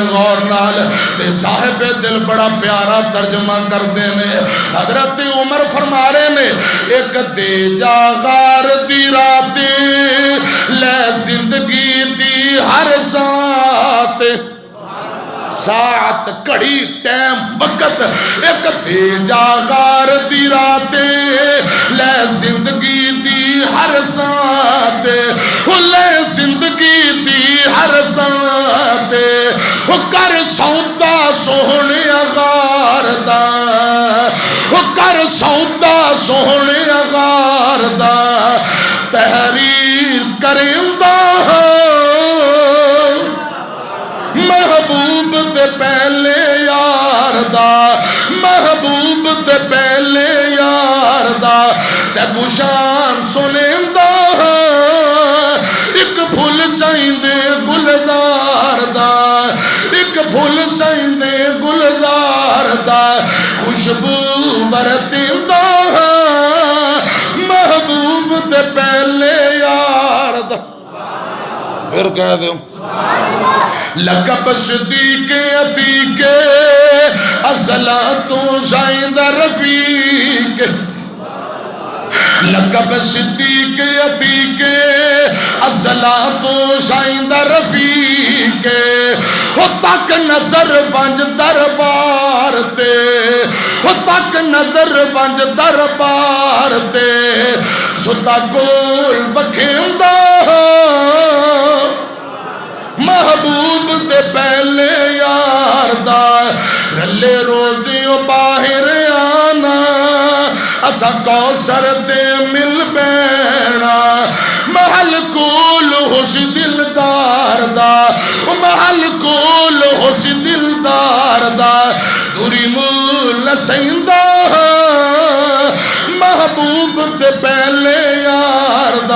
غور نال تے صاحب دل بڑا پیارا ترجمہ کر دینے حضرت عمر فرما رہے نے ایک دے جا غار دی راتے لے زندگی دی ہر ساتھ ساعت کڑی ٹیم وقت ایک دے جا غار دی راتے لے زندگی دی ہر ساتھ لے زندگی دی ہر ساتھ کر سودا سونے غار دا کر سودا سونے غار دا تحریر کرندہ محبوب تے پہلے یار دا محبوب تے پہلے یار دا تے بشان سنیندہ ایک پھول سائندے گلزار دا ایک پھول سائندے گلزار دا خوشبو برتیندہ محبوب تے پہلے یار دا پھر کہہ دوں لقب صدیق عتیق اصلاتو زائند رفیق لقب صدیق عتیق اصلاتو زائند رفیق ہو تک نظر ونج دربار تے ہو تک نظر ونج دربار تے ستا گول بکھیندہ محبوب تے پہلے یار دا رلے روزیوں باہر آنا اسا کوثر تے مل بینا محل کول خوش دلدار دا محل کول خوش دلدار دا دوری مول سیندہ محبوب تے پہلے یار